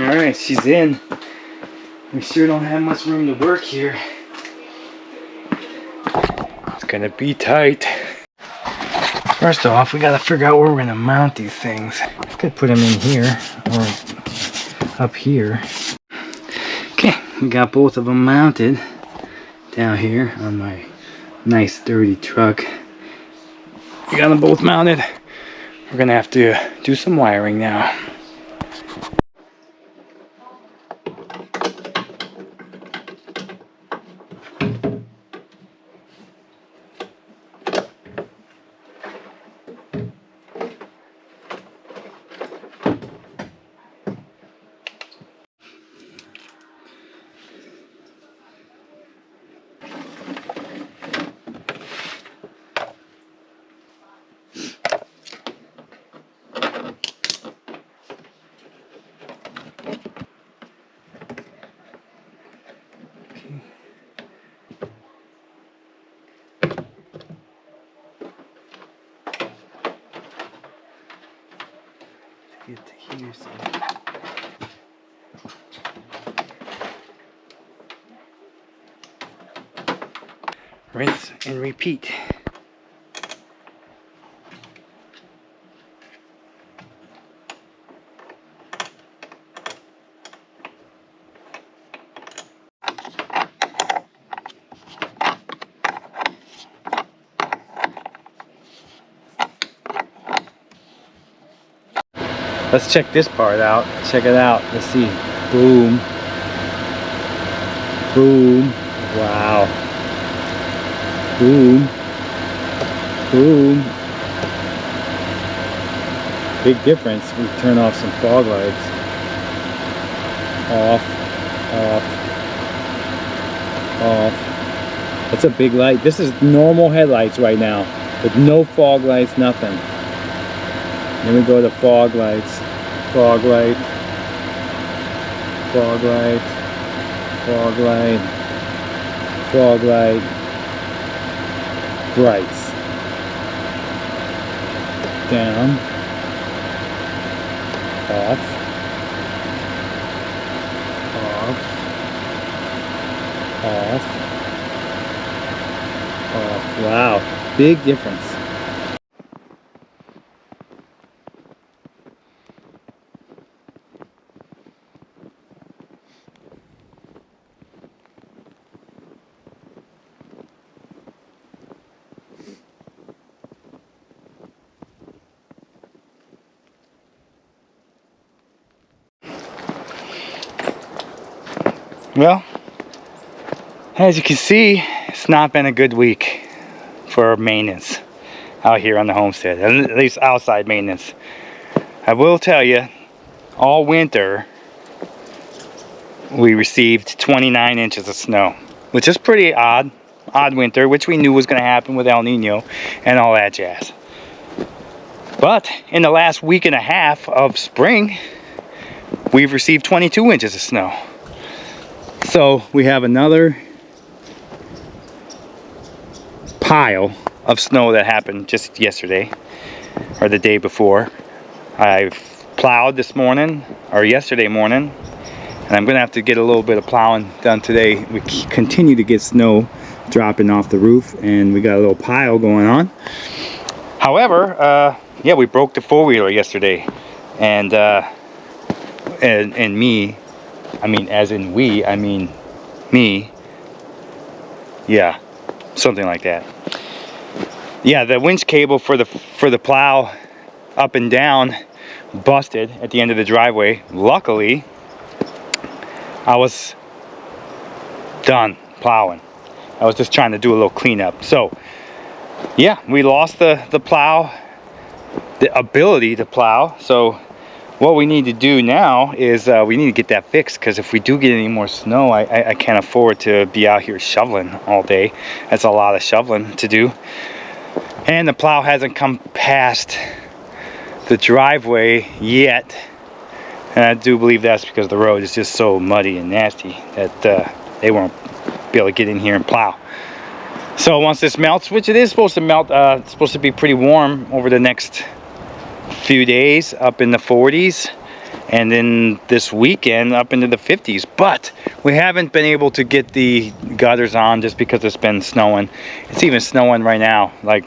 Alright, she's in. We sure don't have much room to work here. It's gonna be tight. First off, we gotta figure out where we're gonna mount these things. I could put them in here or up here. Okay, we got both of them mounted down here on my nice dirty truck. We got them both mounted. We're gonna have to do some wiring now. Get to here some. Rinse and repeat. Let's check this part out. Check it out. Let's see. Boom. Boom. Wow. Boom. Boom. Big difference. We turn off some fog lights. Off. Off. Off. That's a big light. This is normal headlights right now. With no fog lights, nothing. Then we go to fog lights. Fog light, fog light, fog light, fog light, brights, down, off, off, off, off. Wow, big difference. Well, as you can see, it's not been a good week for maintenance out here on the homestead, at least outside maintenance. I will tell you, all winter we received 29 inches of snow, which is pretty odd winter, which we knew was going to happen with El Nino and all that jazz. But in the last week and a half of spring, we've received 22 inches of snow. So we have another pile of snow that happened just yesterday or the day before. I plowed this morning or yesterday morning, and I'm gonna have to get a little bit of plowing done today. We continue to get snow dropping off the roof, and we got a little pile going on. However, yeah, we broke the four-wheeler yesterday, and me, I mean, as in we, I mean me. Yeah, something like that. Yeah, the winch cable for the plow up and down busted at the end of the driveway. Luckily, I was done plowing. I was just trying to do a little cleanup. So, yeah, we lost the plow, the ability to plow. So what we need to do now is we need to get that fixed, because if we do get any more snow, I can't afford to be out here shoveling all day. That's a lot of shoveling to do. And the plow hasn't come past the driveway yet. And I do believe that's because the road is just so muddy and nasty that they won't be able to get in here and plow. So once this melts, which it is supposed to melt, it's supposed to be pretty warm over the next few days, up in the 40s, and then this weekend up into the 50s. But we haven't been able to get the gutters on just because it's been snowing. It's even snowing right now, like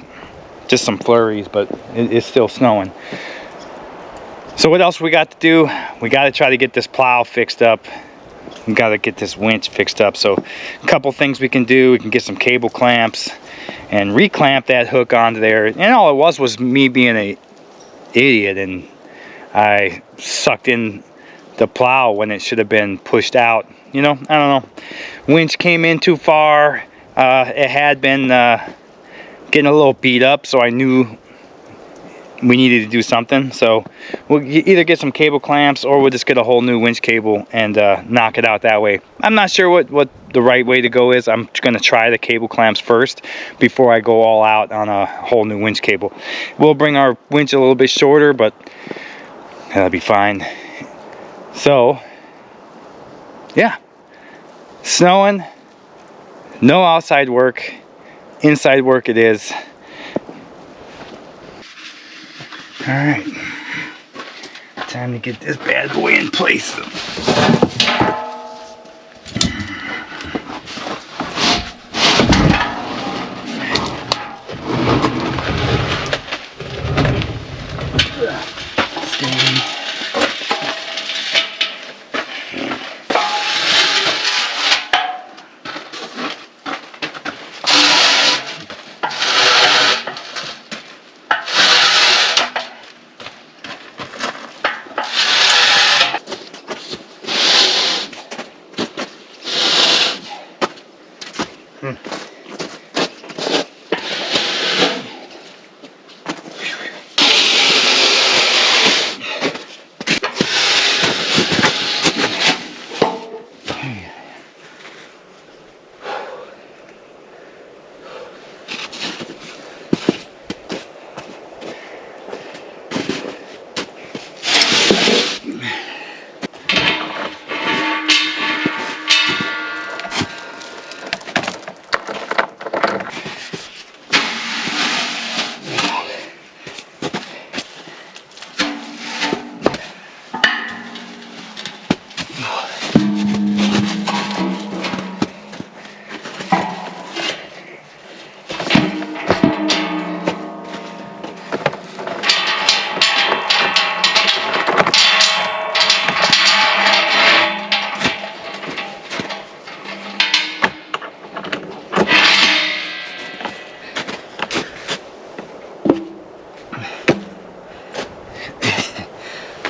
just some flurries, but it's still snowing. So what else we got to do? We got to try to get this plow fixed up. We got to get this winch fixed up. So a couple things we can do. We can get some cable clamps and reclamp that hook onto there. And all it was me being an idiot, and I sucked in the plow when it should have been pushed out. You know, I don't know. Winch came in too far. It had been getting a little beat up, so I knew we needed to do something. So we'll either get some cable clamps, or we'll just get a whole new winch cable and knock it out that way. I'm not sure what the right way to go is. I'm going to try the cable clamps first before I go all out on a whole new winch cable. We'll bring our winch a little bit shorter, but that'll be fine. So yeah, snowing, no outside work, inside work it is. All right, time to get this bad boy in place.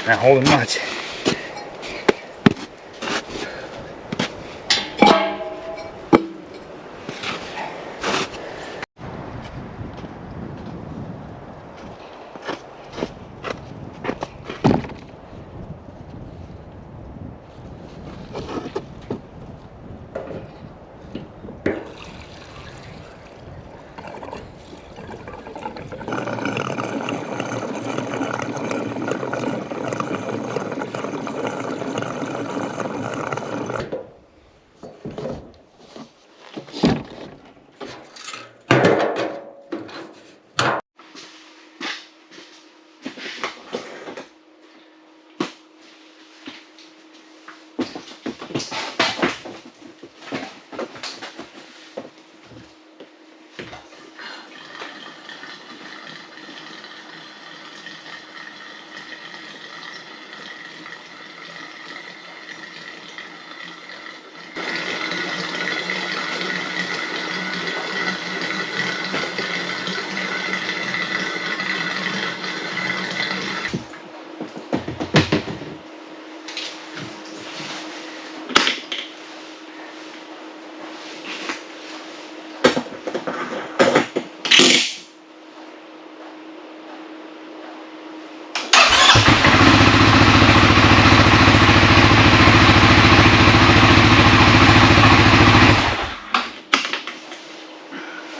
Not holding much.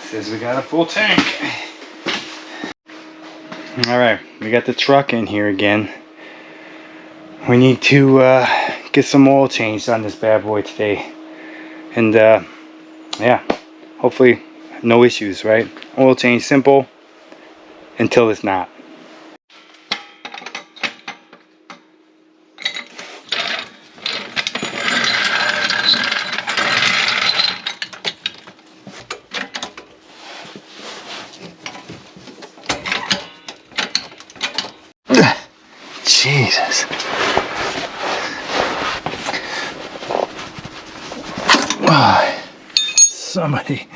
Says we got a full tank. All right, we got the truck in here again. We need to get some oil changed on this bad boy today. And yeah, hopefully no issues, right? Oil change simple until it's not. Jesus. Oh, somebody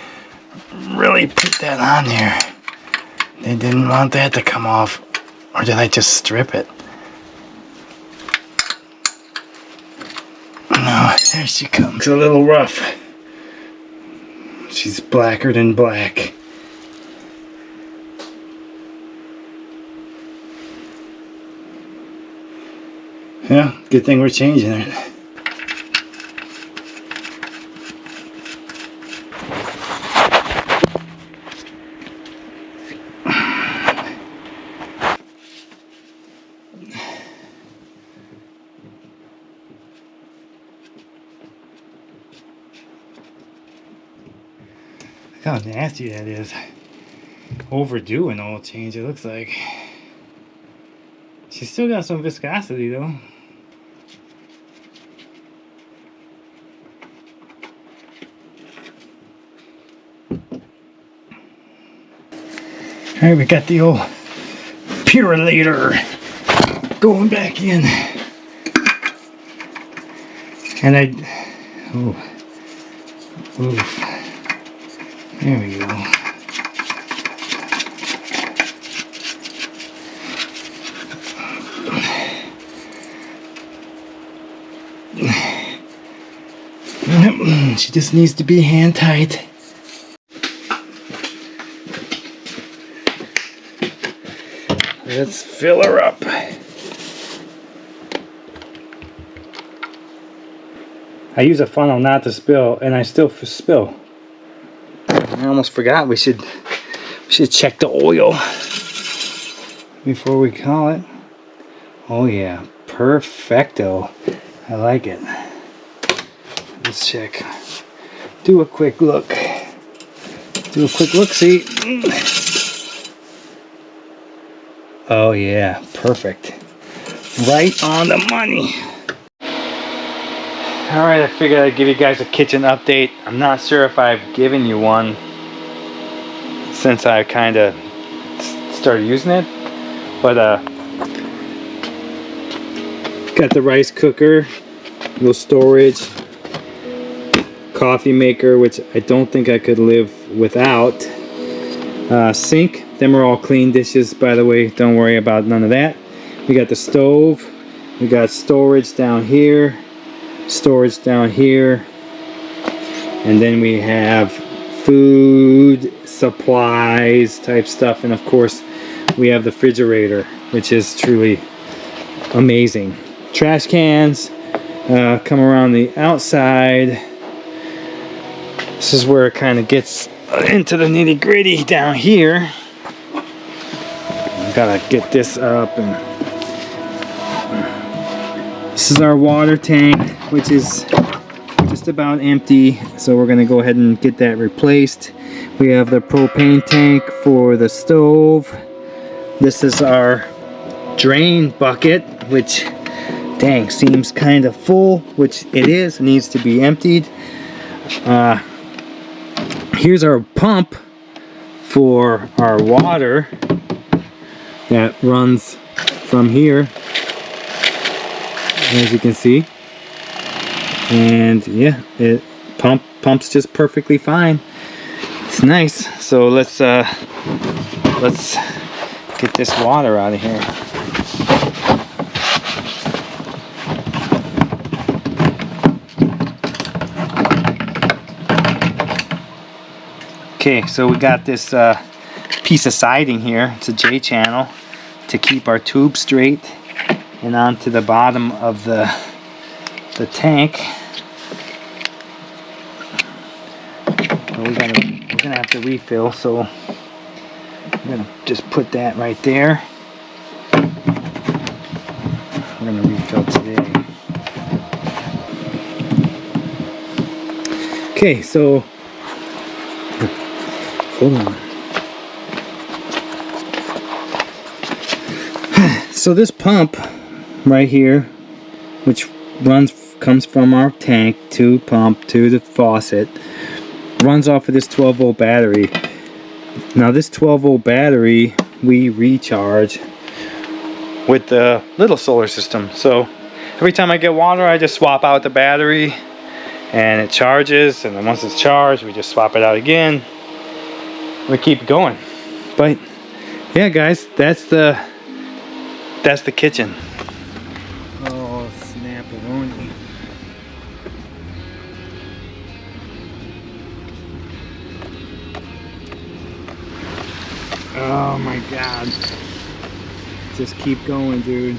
really put that on there. They didn't want that to come off. Or did I just strip it? No, there she comes. It's a little rough. She's blacker than black. Yeah, good thing we're changing it. Look how nasty that is. Overdue an oil change, it looks like. She's still got some viscosity though. Alright, we got the old purulator going back in. And oof. There we go. She just needs to be hand tight. Let's fill her up. I use a funnel not to spill, and I still spill. I almost forgot we should check the oil before we call it. Oh yeah, perfecto. I like it. Let's check. Do a quick look. Do a quick look, see. Oh yeah, perfect. Right on the money. Alright, I figured I'd give you guys a kitchen update. I'm not sure if I've given you one since I kind of started using it. But got the rice cooker, little storage, coffee maker, which I don't think I could live without. Sink, them are all clean dishes, by the way, don't worry about none of that. We got the stove, we got storage down here, storage down here, and then we have food, supplies type stuff, and of course we have the refrigerator, which is truly amazing. Trash cans come around the outside. This is where it kind of gets into the nitty-gritty down here. Gotta get this up, and this is our water tank, which is just about empty, so we're gonna go ahead and get that replaced. We have the propane tank for the stove. This is our drain bucket, which dang seems kind of full, which it is, needs to be emptied. Here's our pump for our water that runs from here, as you can see, and yeah, it pumps just perfectly fine. It's nice. So let's get this water out of here. Okay, so we got this piece of siding here. It's a J channel to keep our tube straight and onto the bottom of the tank. So we're gonna have to refill, so I'm gonna just put that right there. We're gonna refill today. Okay, so hold on. So this pump right here, which comes from our tank to pump to the faucet, runs off of this 12-volt battery. Now this 12-volt battery we recharge with the little solar system. So every time I get water, I just swap out the battery and it charges, and then once it's charged, we just swap it out again. We keep going. But yeah, guys, that's the kitchen. Oh, snap-a-roni. Oh my God. Just keep going, dude.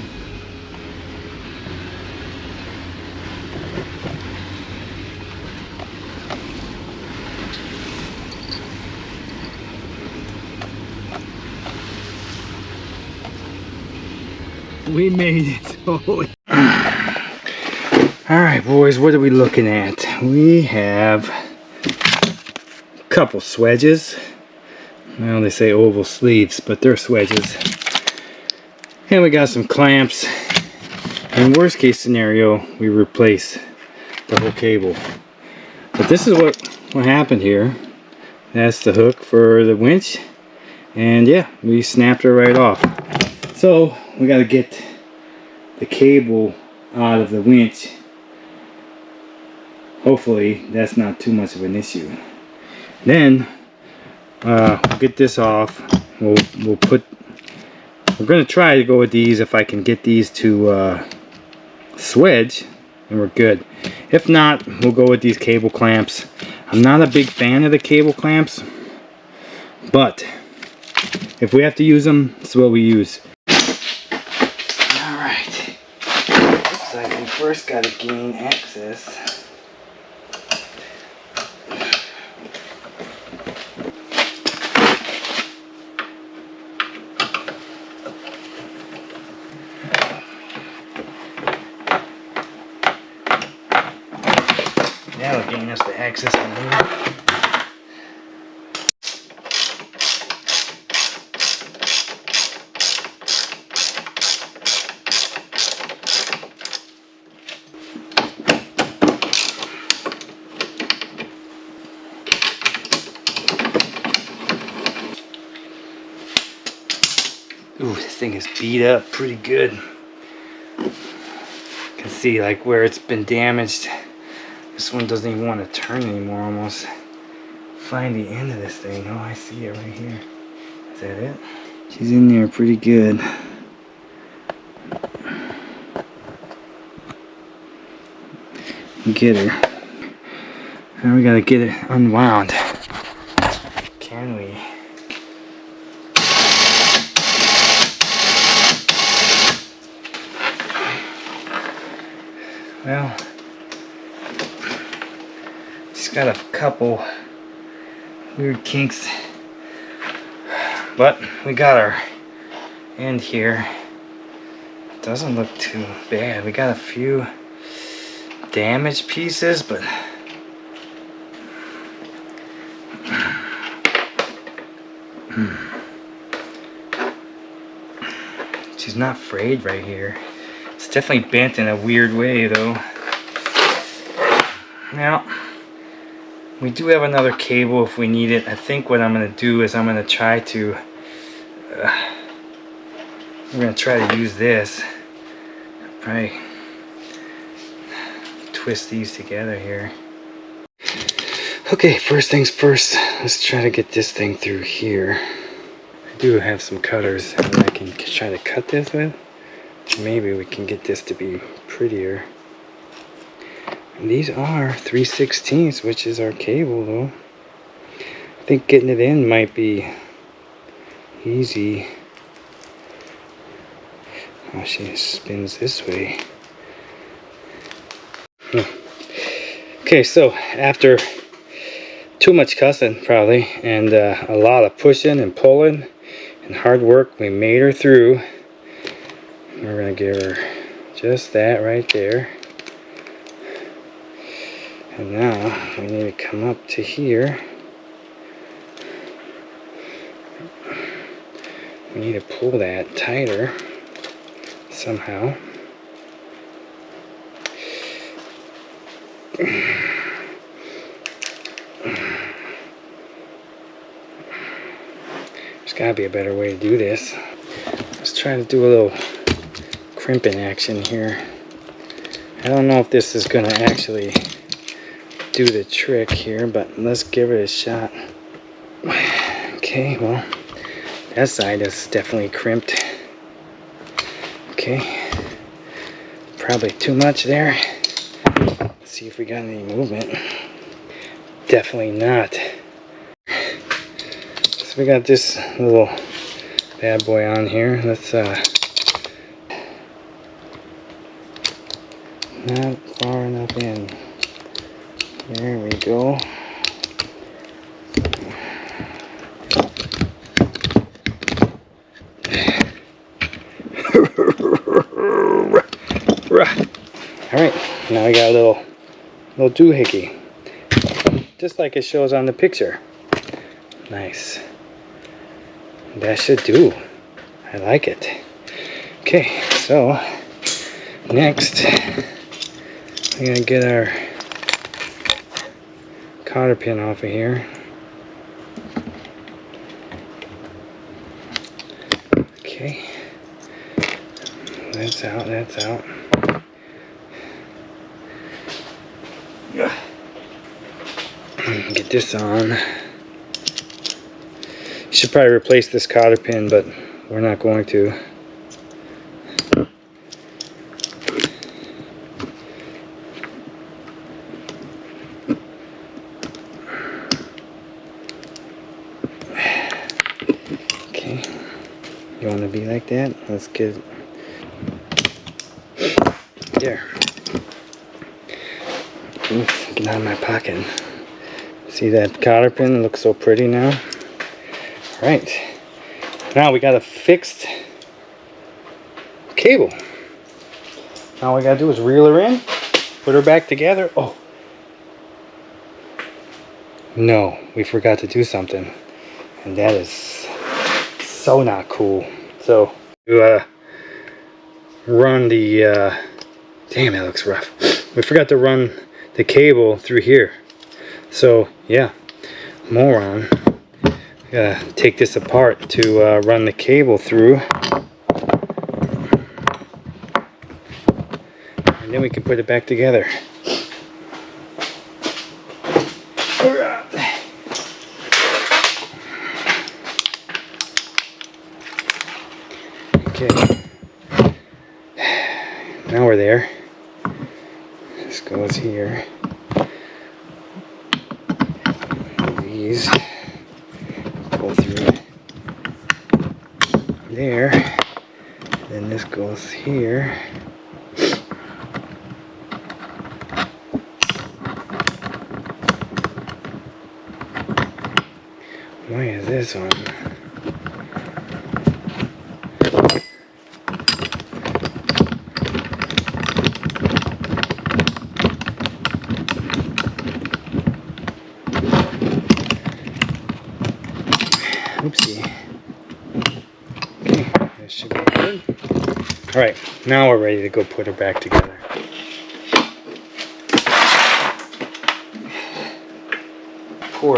We made it. Holy. Alright, boys, what are we looking at? We have a couple swedges. Well, they say oval sleeves, but they're swedges. And we got some clamps. In worst case scenario, we replace the whole cable. But this is what happened here. That's the hook for the winch. And yeah, we snapped her right off. So we got to get the cable out of the winch. Hopefully that's not too much of an issue. Then we'll get this off. We're gonna try to go with these. If I can get these to swedge, and we're good. If not, we'll go with these cable clamps. I'm not a big fan of the cable clamps, but if we have to use them, that's what we use. Alright, looks like we first got to gain access. That'll gain us the access we need. Ooh, this thing is beat up pretty good. You can see like where it's been damaged. This one doesn't even want to turn anymore almost. Find the end of this thing. Oh, I see it right here. Is that it? She's in there pretty good. Get her. Now we gotta get it unwound. Can we? Well, she's got a couple weird kinks, but we got our end here. Doesn't look too bad. We got a few damaged pieces, but she's not frayed right here. It's definitely bent in a weird way though. Now, we do have another cable if we need it. I think what I'm going to do is I'm going to try to we're going to try to use this. Probably twist these together here. Okay, first things first, let's try to get this thing through here. I do have some cutters that I can try to cut this with. Maybe we can get this to be prettier. And these are 3/16, which is our cable though. I think getting it in might be easy. Oh, she spins this way. Okay, so after too much cussing probably, and a lot of pushing and pulling and hard work, we made her through. We're gonna give her just that right there. And now we need to come up to here. We need to pull that tighter somehow. There's gotta be a better way to do this. Let's try to do a little crimping action here. I don't know if this is gonna actually do the trick here, but let's give it a shot. Okay, well, that side is definitely crimped. Okay, probably too much there. Let's see if we got any movement. Definitely not. So we got this little bad boy on here. Let's not far enough in. There we go. Alright, now we got a little doohickey. Just like it shows on the picture. Nice. That should do. I like it. Okay, so next we're gonna get our cotter pin off of here. Okay. That's out, that's out. Get this on. Should probably replace this cotter pin, but we're not going to. Okay, you want to be like that? Let's get there. Oof, get out of my pocket. See that cotter pin looks so pretty now. Right, now we got a fixed cable. Now all we gotta do is reel her in, put her back together. Oh no, we forgot to do something, and that is so not cool. So to run the damn, that looks rough. We forgot to run the cable through here. So yeah, moron. Gotta take this apart to run the cable through, and then we can put it back together. Okay, now we're there. This goes here. These go through there, then this goes here. Why is this on? Oopsie. Okay, that should be good. Alright, now we're ready to go put her back together. Poor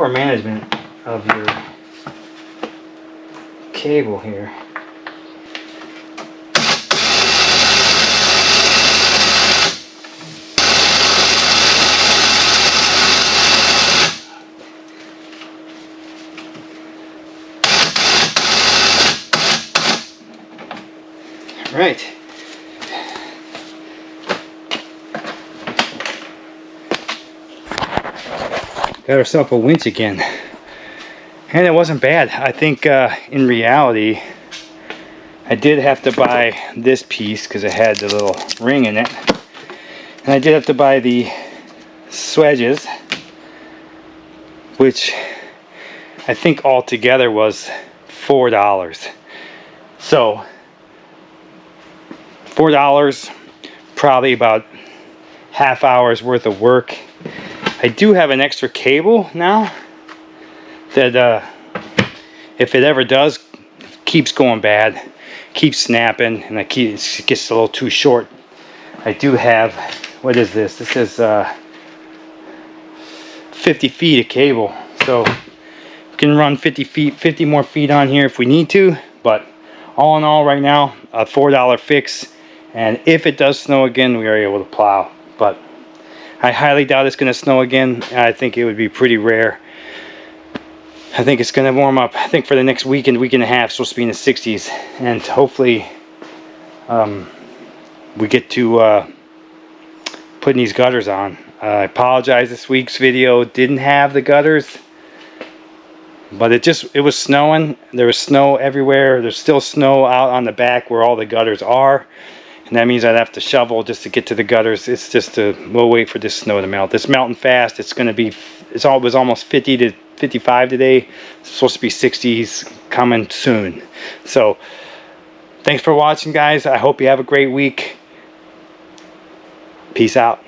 management of your cable here. Right. Got herself a winch again. And it wasn't bad. I think in reality, I did have to buy this piece because it had the little ring in it. And I did have to buy the swedges, which I think altogether was $4. So $4, probably about half hour's worth of work. I do have an extra cable now that if it ever does keeps going bad, keeps snapping, and it gets a little too short, I do have, what is this? This is 50 feet of cable, so can run 50 more feet on here if we need to, but all in all right now, a $4 fix. And if it does snow again, we are able to plow. But I highly doubt it's going to snow again. I think it would be pretty rare. I think it's going to warm up. I think for the next week and a half, it's supposed to be in the 60s. And hopefully we get to putting these gutters on. I apologize, this week's video didn't have the gutters. But it was snowing. There was snow everywhere. There's still snow out on the back where all the gutters are. And that means I'd have to shovel just to get to the gutters. It's just we'll wait for this snow to melt. It's melting fast. It's going to be, it was almost 50 to 55 today. It's supposed to be 60s coming soon. So thanks for watching, guys. I hope you have a great week. Peace out.